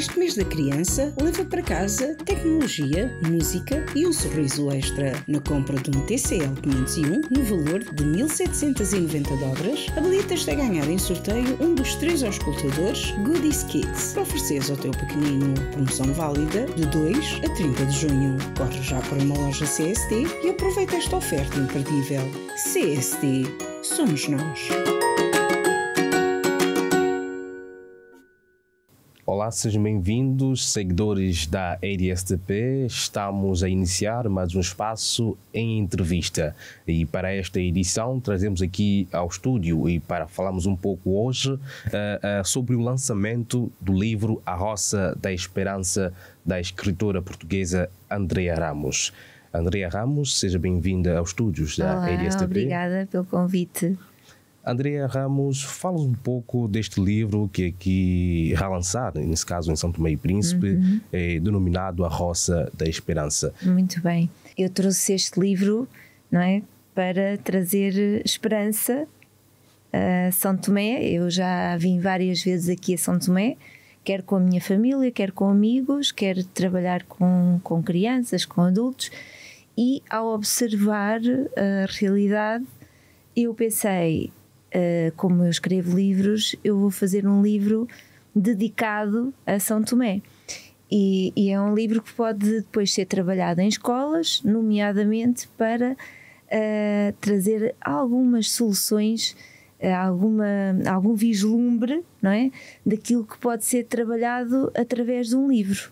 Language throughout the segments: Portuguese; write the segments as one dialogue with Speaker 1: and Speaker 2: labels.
Speaker 1: Neste mês da criança, leva para casa tecnologia, música e um sorriso extra. Na compra de um TCL 501 no valor de $1.790, habilitas-te a ganhar em sorteio um dos 3 auscultadores Goodies Kids para ofereceres ao teu pequenino. Promoção válida de 2 a 30 de junho. Corre já para uma loja CST e aproveita esta oferta imperdível. CST. Somos nós.
Speaker 2: Olá, sejam bem-vindos, seguidores da ADSTP. Estamos a iniciar mais um espaço em entrevista. E para esta edição trazemos aqui ao estúdio e para falarmos um pouco hoje sobre o lançamento do livro A Roça da Esperança, da escritora portuguesa Andrea Ramos. Andrea Ramos, seja bem-vinda aos estúdios da ADSTP.
Speaker 3: Obrigada pelo convite.
Speaker 2: Andrea Ramos, fala um pouco deste livro que aqui relançado, nesse caso em São Tomé e Príncipe, denominado A Roça da Esperança.
Speaker 3: Muito bem. Eu trouxe este livro, não é, para trazer esperança a São Tomé. Eu já vim várias vezes aqui a São Tomé, quer com a minha família, quer com amigos, quer trabalhar com crianças, com adultos, e ao observar a realidade, eu pensei... como eu escrevo livros, eu vou fazer um livro dedicado a São Tomé. E é um livro que pode depois ser trabalhado em escolas, nomeadamente para trazer algumas soluções, algum vislumbre, não é? Daquilo que pode ser trabalhado através de um livro.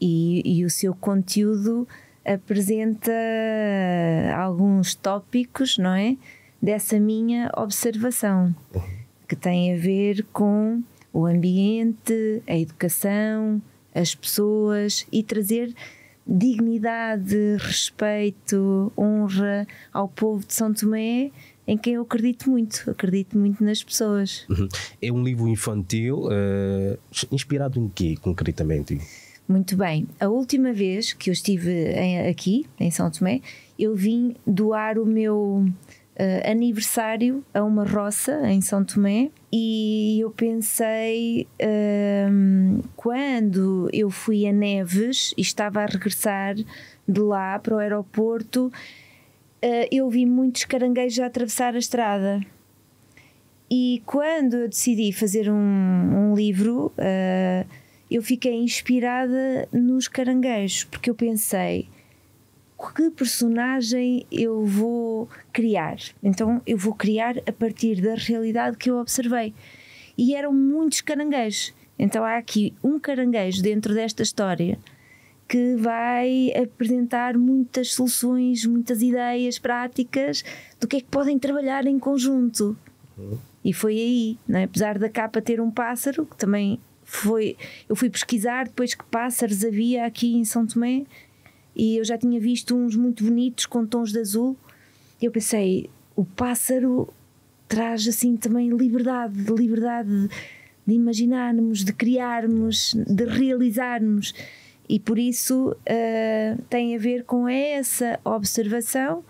Speaker 3: E o seu conteúdo apresenta alguns tópicos, não é? Dessa minha observação, que tem a ver com o ambiente, a educação, as pessoas, e trazer dignidade, respeito, honra ao povo de São Tomé, em quem eu acredito muito nas pessoas.
Speaker 2: É um livro infantil, inspirado em quê, concretamente?
Speaker 3: Muito bem, a última vez que eu estive aqui, em São Tomé, eu vim doar o meu... aniversário a uma roça em São Tomé, e eu pensei, quando eu fui a Neves e estava a regressar de lá para o aeroporto, eu vi muitos caranguejos a atravessar a estrada, e quando eu decidi fazer um livro, eu fiquei inspirada nos caranguejos, porque eu pensei: que personagem eu vou criar? Então eu vou criar a partir da realidade que eu observei. E eram muitos caranguejos. Então há aqui um caranguejo dentro desta história que vai apresentar muitas soluções, muitas ideias práticas do que é que podem trabalhar em conjunto. E foi aí, não é? Apesar da capa ter um pássaro, que também foi... Eu fui pesquisar depois que pássaros havia aqui em São Tomé, e eu já tinha visto uns muito bonitos com tons de azul, e eu pensei, o pássaro traz assim também liberdade de imaginarmos, de criarmos, de realizarmos, e por isso tem a ver com essa observação.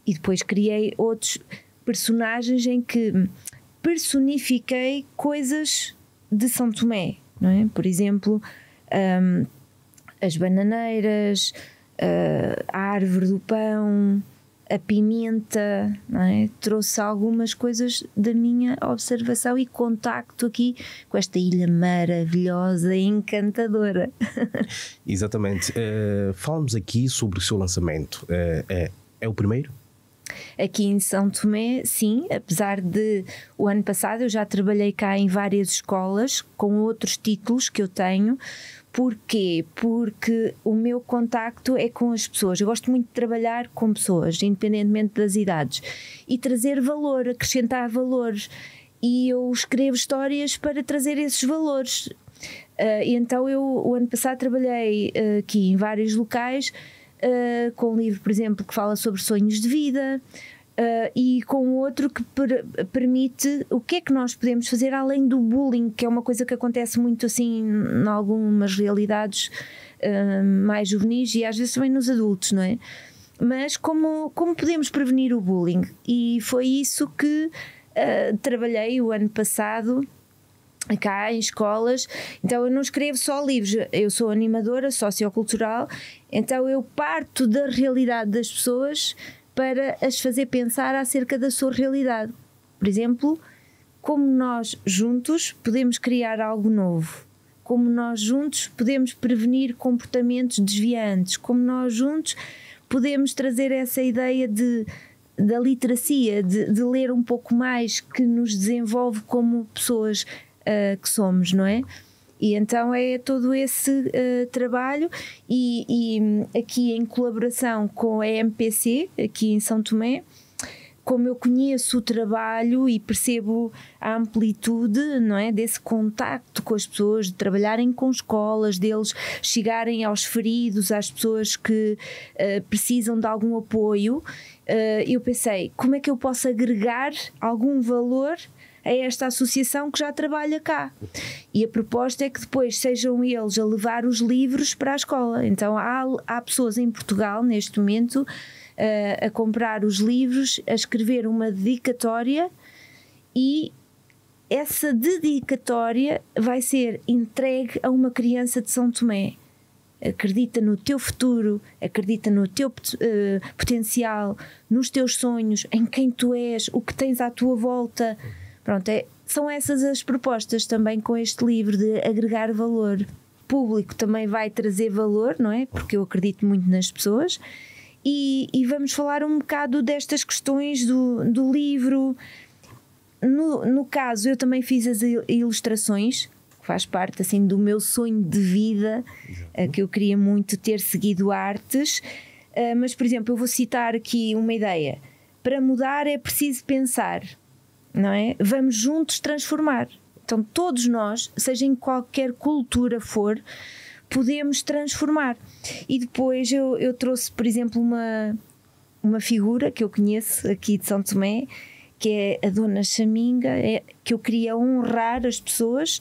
Speaker 3: E depois criei outros personagens em que personifiquei coisas de São Tomé, não é? Por exemplo, as bananeiras, a árvore do pão, a pimenta, não é? Trouxe algumas coisas da minha observação e contacto aqui com esta ilha maravilhosa e encantadora.
Speaker 2: Exatamente. Falamos aqui sobre o seu lançamento. É o primeiro?
Speaker 3: Aqui em São Tomé, sim, apesar de o ano passado eu já trabalhei cá em várias escolas com outros títulos que eu tenho. Porquê? Porque o meu contacto é com as pessoas. Eu gosto muito de trabalhar com pessoas, independentemente das idades, e trazer valor, acrescentar valores. E eu escrevo histórias para trazer esses valores. E então eu, o ano passado, trabalhei aqui em vários locais, com um livro, por exemplo, que fala sobre sonhos de vida, e com outro que permite o que é que nós podemos fazer além do bullying, que é uma coisa que acontece muito assim em algumas realidades mais juvenis e às vezes também nos adultos, não é? Mas como podemos prevenir o bullying? E foi isso que trabalhei o ano passado cá em escolas. Então eu não escrevo só livros, eu sou animadora sociocultural, então eu parto da realidade das pessoas para as fazer pensar acerca da sua realidade. Por exemplo, como nós juntos podemos criar algo novo, como nós juntos podemos prevenir comportamentos desviantes, como nós juntos podemos trazer essa ideia da literacia, de ler um pouco mais, que nos desenvolve como pessoas que somos, não é? E então é todo esse trabalho e aqui em colaboração com a MPC, aqui em São Tomé, como eu conheço o trabalho e percebo a amplitude, não é, desse contacto com as pessoas, de trabalharem com escolas, deles chegarem aos feridos, às pessoas que precisam de algum apoio, eu pensei, como é que eu posso agregar algum valor a esta associação que já trabalha cá? E a proposta é que depois sejam eles a levar os livros para a escola. Então há pessoas em Portugal neste momento a comprar os livros, a escrever uma dedicatória, e essa dedicatória vai ser entregue a uma criança de São Tomé. Acredita no teu futuro, acredita no teu potencial, nos teus sonhos, em quem tu és, o que tens à tua volta. Pronto, são essas as propostas também com este livro, de agregar valor. O público também vai trazer valor, não é? Porque eu acredito muito nas pessoas. E vamos falar um bocado destas questões do livro. No caso, eu também fiz as ilustrações, que faz parte assim do meu sonho de vida, que eu queria muito ter seguido artes. Mas, por exemplo, eu vou citar aqui uma ideia. Para mudar é preciso pensar, não é? Vamos juntos transformar. Então todos nós, seja em qualquer cultura for, podemos transformar. E depois eu trouxe, por exemplo, uma figura que eu conheço aqui de São Tomé, que é a Dona Chaminga, que eu queria honrar as pessoas,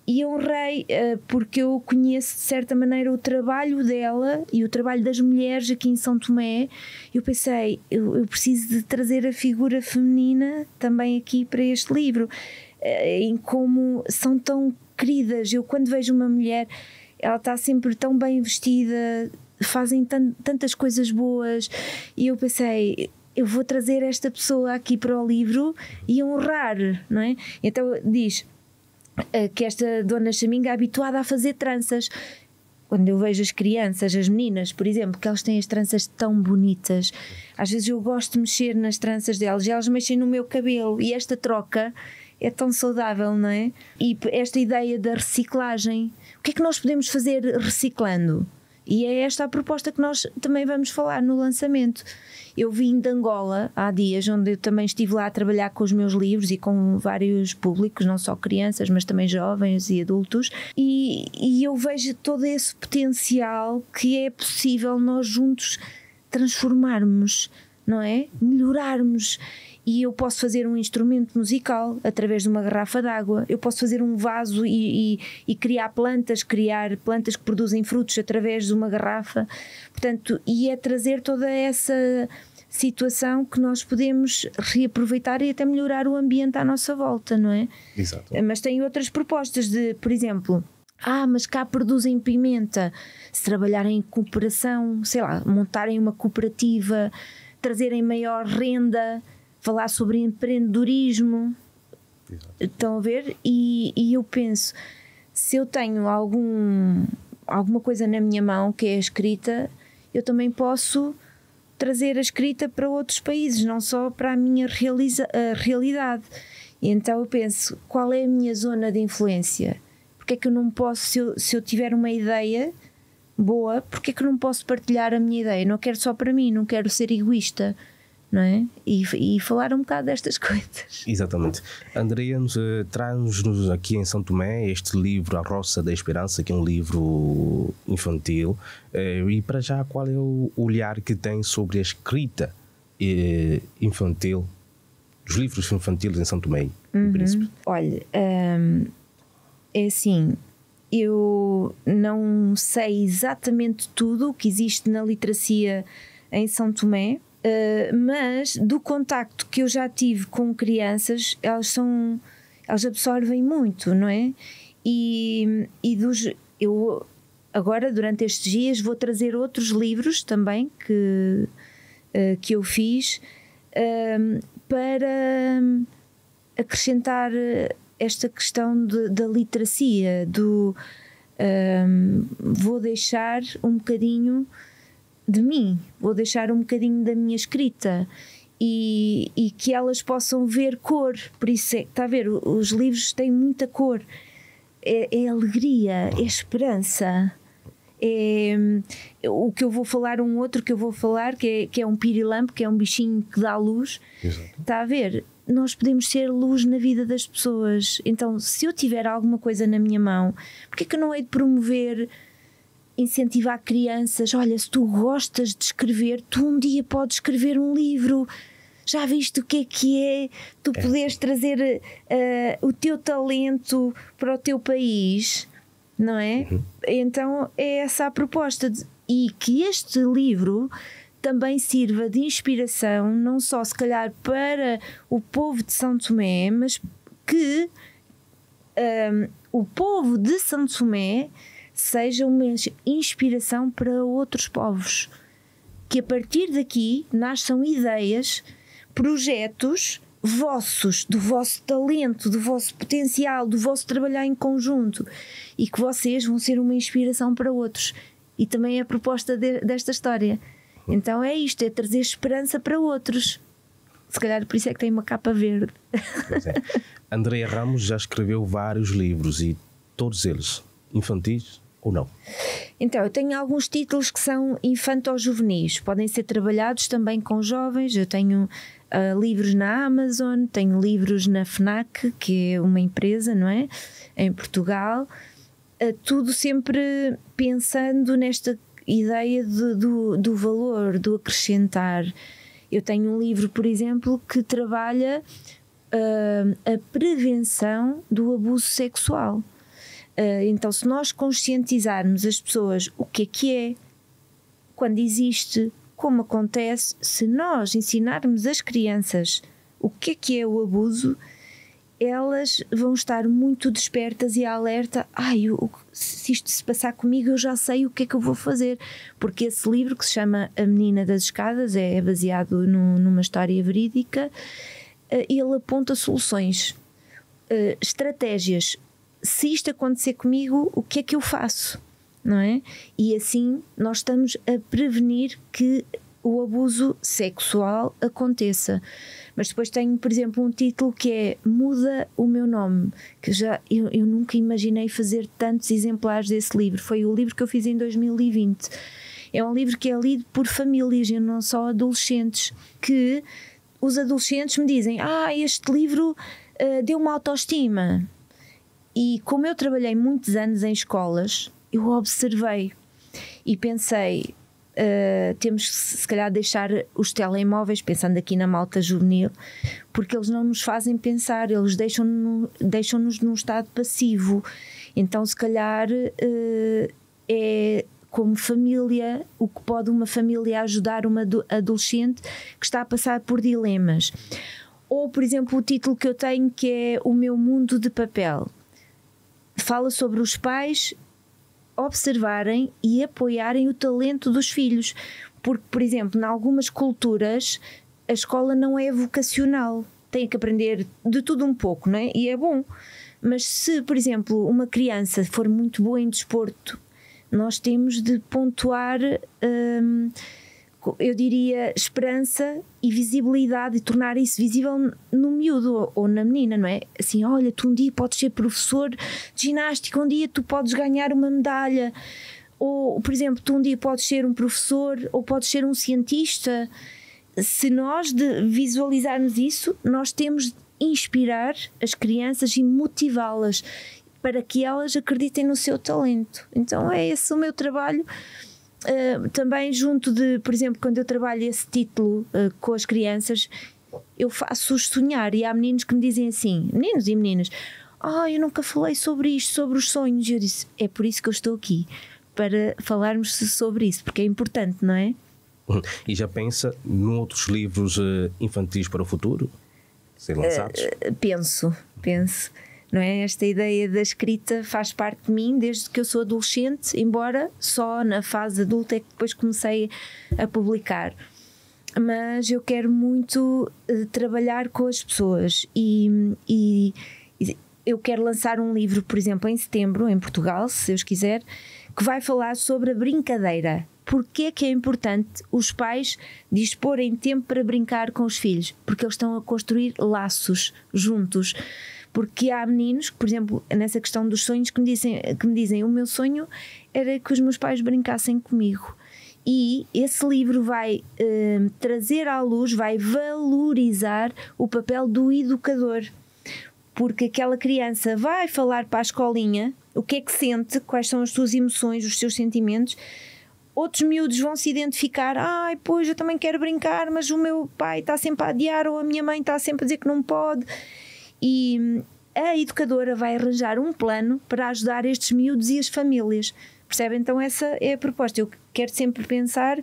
Speaker 3: e honrei porque eu conheço de certa maneira o trabalho dela e o trabalho das mulheres aqui em São Tomé. Eu pensei, eu preciso de trazer a figura feminina também aqui para este livro, em como são tão queridas. Eu, quando vejo uma mulher, ela está sempre tão bem vestida, fazem tantas coisas boas, e eu pensei, eu vou trazer esta pessoa aqui para o livro e honrar, não é? Então diz que esta Dona Chaminga é habituada a fazer tranças. Quando eu vejo as crianças, as meninas, por exemplo, que elas têm as tranças tão bonitas, às vezes eu gosto de mexer nas tranças delas e elas mexem no meu cabelo, e esta troca é tão saudável, não é? E esta ideia da reciclagem, o que é que nós podemos fazer reciclando? E é esta a proposta que nós também vamos falar no lançamento. Eu vim de Angola há dias, onde eu também estive lá a trabalhar com os meus livros e com vários públicos, não só crianças, mas também jovens e adultos, e eu vejo todo esse potencial que é possível nós juntos transformarmos, não é? Melhorarmos. E eu posso fazer um instrumento musical através de uma garrafa de água, eu posso fazer um vaso e criar plantas que produzem frutos através de uma garrafa. Portanto, e é trazer toda essa situação que nós podemos reaproveitar e até melhorar o ambiente à nossa volta, não é?
Speaker 2: Exato.
Speaker 3: Mas tem outras propostas de, por exemplo, mas cá produzem pimenta. Se trabalharem em cooperação, sei lá, montarem uma cooperativa, trazerem maior renda, falar sobre empreendedorismo.
Speaker 2: Exato.
Speaker 3: Estão a ver? E eu penso, se eu tenho alguma coisa na minha mão que é a escrita, eu também posso trazer a escrita para outros países, não só para a minha realidade. E então eu penso, qual é a minha zona de influência? Porque é que eu não posso, se eu tiver uma ideia boa, porque é que eu não posso partilhar a minha ideia? Não quero só para mim, não quero ser egoísta, não é? E falar um bocado destas coisas.
Speaker 2: Exatamente. Andrea traz-nos aqui em São Tomé este livro, A Roça da Esperança, que é um livro infantil. E para já, qual é o olhar que tem sobre a escrita infantil, os livros infantis em São Tomé e Príncipe?
Speaker 3: Olha, é assim, eu não sei exatamente tudo o que existe na literacia em São Tomé, mas do contacto que eu já tive com crianças, elas são elas absorvem muito, não é? Eu agora, durante estes dias, vou trazer outros livros também que eu fiz para acrescentar esta questão da literacia, vou deixar um bocadinho de mim, vou deixar um bocadinho da minha escrita e que elas possam ver cor. Por isso está a ver, os livros têm muita cor, é alegria, é esperança. O que eu vou falar, que é um pirilampo, que é um bichinho que dá luz. Exato. Está a ver? Nós podemos ser luz na vida das pessoas. Então, se eu tiver alguma coisa na minha mão, porque é que eu não hei de promover, incentivar crianças? Olha, se tu gostas de escrever, tu um dia podes escrever um livro. Já viste o que é tu poderes trazer o teu talento para o teu país, não é? Uhum. Então é essa a proposta, e que este livro também sirva de inspiração, não só se calhar para o povo de São Tomé, mas que o povo de São Tomé seja uma inspiração para outros povos, que a partir daqui nasçam ideias, projetos vossos, do vosso talento, do vosso potencial, do vosso trabalhar em conjunto, e que vocês vão ser uma inspiração para outros. E também é a proposta desta história. Então é isto, é trazer esperança para outros. Se calhar por isso é que tem uma capa verde.
Speaker 2: Pois é. Andreia Ramos já escreveu vários livros, e todos eles infantis ou não?
Speaker 3: Então, eu tenho alguns títulos que são infanto-juvenis, podem ser trabalhados também com jovens. Eu tenho livros na Amazon, tenho livros na FNAC, que é uma empresa, não é? Em Portugal, tudo sempre pensando nesta ideia do valor, do acrescentar. Eu tenho um livro, por exemplo, que trabalha a prevenção do abuso sexual. Então, se nós conscientizarmos as pessoas o que é, quando existe, como acontece, se nós ensinarmos as crianças o que é o abuso, elas vão estar muito despertas e alerta. Se isto se passar comigo, eu já sei o que é que eu vou fazer. Porque esse livro, que se chama A Menina das Escadas, é baseado numa história verídica. Ele aponta soluções, estratégias. Se isto acontecer comigo, o que é que eu faço? Não é? E assim nós estamos a prevenir que o abuso sexual aconteça. Mas depois tenho, por exemplo, um título que é Muda o Meu Nome, que eu nunca imaginei fazer tantos exemplares desse livro. Foi o livro que eu fiz em 2020. É um livro que é lido por famílias e não só adolescentes, que os adolescentes me dizem: este livro deu-me autoestima. E como eu trabalhei muitos anos em escolas, eu observei e pensei, temos que se calhar deixar os telemóveis, pensando aqui na malta juvenil, porque eles não nos fazem pensar, eles deixam-nos num estado passivo. Então se calhar é como família, o que pode uma família ajudar uma adolescente que está a passar por dilemas. Ou, por exemplo, o título que eu tenho, que é O Meu Mundo de Papel. Fala sobre os pais observarem e apoiarem o talento dos filhos, porque, por exemplo, em algumas culturas a escola não é vocacional, tem que aprender de tudo um pouco, não é? E é bom, mas se, por exemplo, uma criança for muito boa em desporto, nós temos de pontuar, eu diria, esperança e visibilidade, e tornar isso visível no miúdo ou na menina, não é? Assim, olha, tu um dia podes ser professor de ginástica, um dia tu podes ganhar uma medalha, ou, por exemplo, tu um dia podes ser um professor ou podes ser um cientista. Se nós visualizarmos isso, nós temos de inspirar as crianças e motivá-las para que elas acreditem no seu talento. Então é esse o meu trabalho. Também junto de, por exemplo, quando eu trabalho esse título com as crianças, eu faço-os sonhar, e há meninos que me dizem assim, meninos e meninas, eu nunca falei sobre isto, sobre os sonhos. E eu disse, é por isso que eu estou aqui, para falarmos sobre isso, porque é importante, não é?
Speaker 2: E já pensa em outros livros infantis para o futuro? ser lançados?
Speaker 3: Penso. Não é? Esta ideia da escrita faz parte de mim desde que eu sou adolescente, embora só na fase adulta é que depois comecei a publicar. Mas eu quero muito trabalhar com as pessoas e eu quero lançar um livro, por exemplo, em setembro, em Portugal, se Deus quiser, que vai falar sobre a brincadeira. Porque é que é importante os pais disporem tempo para brincar com os filhos? Porque eles estão a construir laços juntos. Porque há meninos que, por exemplo, nessa questão dos sonhos, que me dizem o meu sonho era que os meus pais brincassem comigo. E esse livro vai trazer à luz, vai valorizar o papel do educador. Porque aquela criança vai falar para a escolinha o que é que sente, quais são as suas emoções, os seus sentimentos. Outros miúdos vão se identificar, pois eu também quero brincar, mas o meu pai está sempre a adiar ou a minha mãe está sempre a dizer que não pode. E a educadora vai arranjar um plano para ajudar estes miúdos e as famílias. Percebe? Então essa é a proposta. Eu quero sempre pensar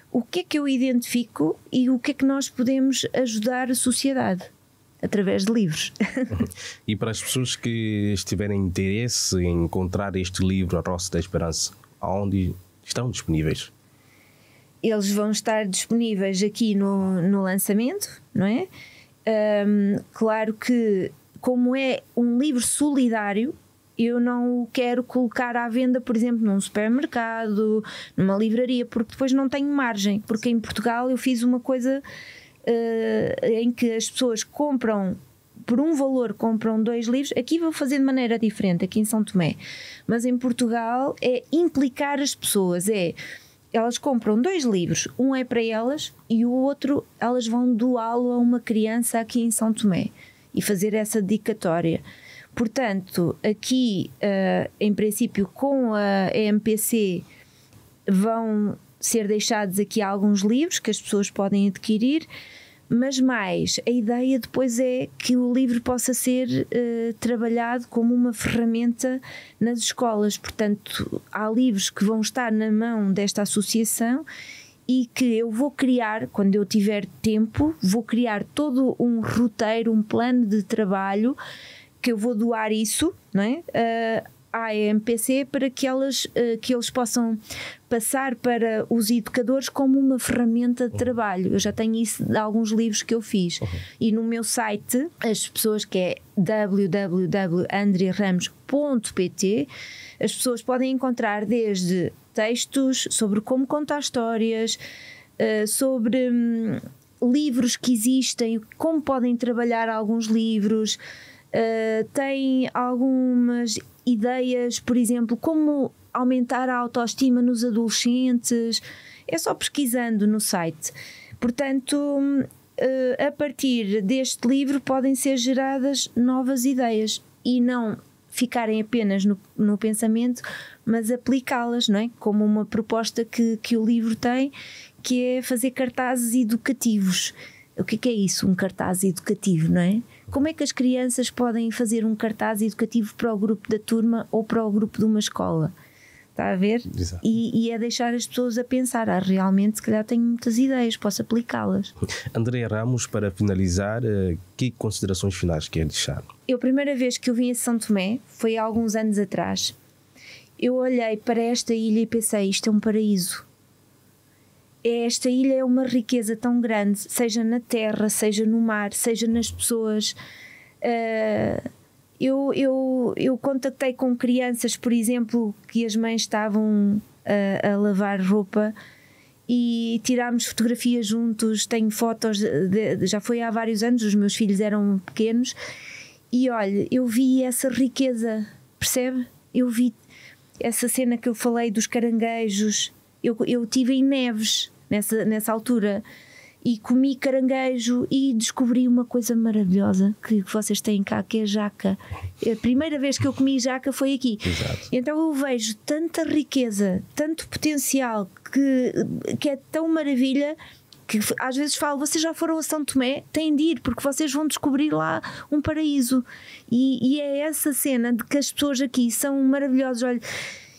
Speaker 3: o que é que eu identifico e o que é que nós podemos ajudar a sociedade através de livros.
Speaker 2: E para as pessoas que tiverem interesse em encontrar este livro, A Roça da Esperança, aonde estão disponíveis?
Speaker 3: Eles vão estar disponíveis aqui no lançamento, não é? Claro que, como é um livro solidário, eu não o quero colocar à venda, por exemplo, num supermercado, numa livraria, porque depois não tenho margem. Porque em Portugal eu fiz uma coisa em que as pessoas compram, por um valor, compram 2 livros. Aqui vou fazer de maneira diferente, aqui em São Tomé. Mas em Portugal é implicar as pessoas, elas compram 2 livros, um é para elas e o outro elas vão doá-lo a uma criança aqui em São Tomé e fazer essa dedicatória. Portanto, aqui, em princípio, com a EMPC vão ser deixados aqui alguns livros que as pessoas podem adquirir, mas mais, a ideia depois é que o livro possa ser trabalhado como uma ferramenta nas escolas. Portanto, há livros que vão estar na mão desta associação e que eu vou criar, quando eu tiver tempo, vou criar todo um roteiro, um plano de trabalho que eu vou doar isso, não é? À EMPC para que eles possam passar para os educadores como uma ferramenta de trabalho. Eu já tenho isso de alguns livros que eu fiz. E no meu site, as pessoas, que é www.andrearamos.pt, as pessoas podem encontrar desde textos sobre como contar histórias, sobre livros que existem, como podem trabalhar alguns livros. Tem algumas ideias, por exemplo, como aumentar a autoestima nos adolescentes. É só pesquisando no site. Portanto, a partir deste livro podem ser geradas novas ideias e não ficarem apenas no pensamento, mas aplicá-las, não é? Como uma proposta que o livro tem, que é fazer cartazes educativos. O que é isso, um cartaz educativo, não é? Como é que as crianças podem fazer um cartaz educativo para o grupo da turma ou para o grupo de uma escola? Está a ver?
Speaker 2: Exato.
Speaker 3: E é deixar as pessoas a pensar, realmente, se calhar tenho muitas ideias, posso aplicá-las.
Speaker 2: Andréa Ramos, para finalizar, que considerações finais quer deixar?
Speaker 3: A primeira vez que eu vim a São Tomé foi há alguns anos atrás. Eu olhei para esta ilha e pensei, isto é um paraíso. Esta ilha é uma riqueza tão grande, seja na terra, seja no mar, seja nas pessoas. Eu contactei com crianças, por exemplo, que as mães estavam a lavar roupa e tirámos fotografias juntos. Tenho fotos, já foi há vários anos, os meus filhos eram pequenos, e olha, eu vi essa riqueza, percebe? Eu vi essa cena que eu falei dos caranguejos. Eu estive em Neves nessa altura e comi caranguejo e descobri uma coisa maravilhosa que vocês têm cá, que é jaca. A primeira vez que eu comi jaca foi aqui.
Speaker 2: Exato.
Speaker 3: Então eu vejo tanta riqueza, tanto potencial, que é tão maravilha, que às vezes falo, vocês já foram a São Tomé? Têm de ir, porque vocês vão descobrir lá um paraíso. E é essa cena de que as pessoas aqui são maravilhosas. Olha,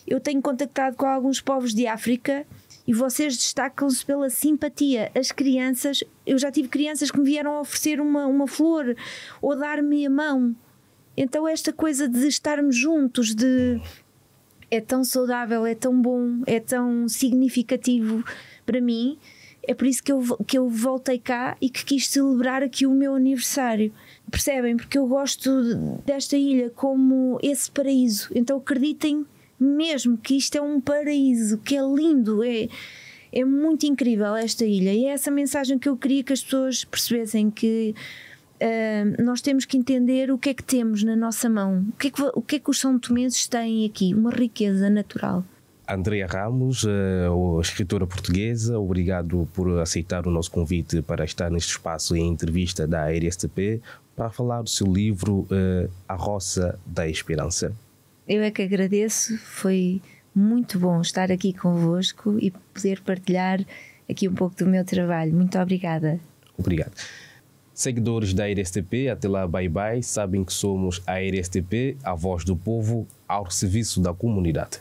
Speaker 3: eu tenho contactado com alguns povos de África e vocês destacam-se pela simpatia. As crianças, eu já tive crianças que me vieram oferecer uma flor ou dar-me a mão. Então esta coisa de estarmos juntos, é tão saudável, é tão bom, é tão significativo para mim. É por isso que eu voltei cá e que quis celebrar aqui o meu aniversário. Percebem? Porque eu gosto desta ilha como esse paraíso. Então acreditem mesmo que isto é um paraíso, que é lindo, é muito incrível esta ilha. E é essa mensagem que eu queria que as pessoas percebessem, que nós temos que entender o que é que temos na nossa mão. O que é que os São Tomenses têm aqui? Uma riqueza natural.
Speaker 2: Andrea Ramos, escritora portuguesa, obrigado por aceitar o nosso convite para estar neste espaço em entrevista da RSTP para falar do seu livro A Roça da Esperança.
Speaker 3: Eu é que agradeço, foi muito bom estar aqui convosco e poder partilhar aqui um pouco do meu trabalho. Muito obrigada.
Speaker 2: Obrigado. Seguidores da RSTP, até lá, bye bye. Sabem que somos a RSTP, a voz do povo, ao serviço da comunidade.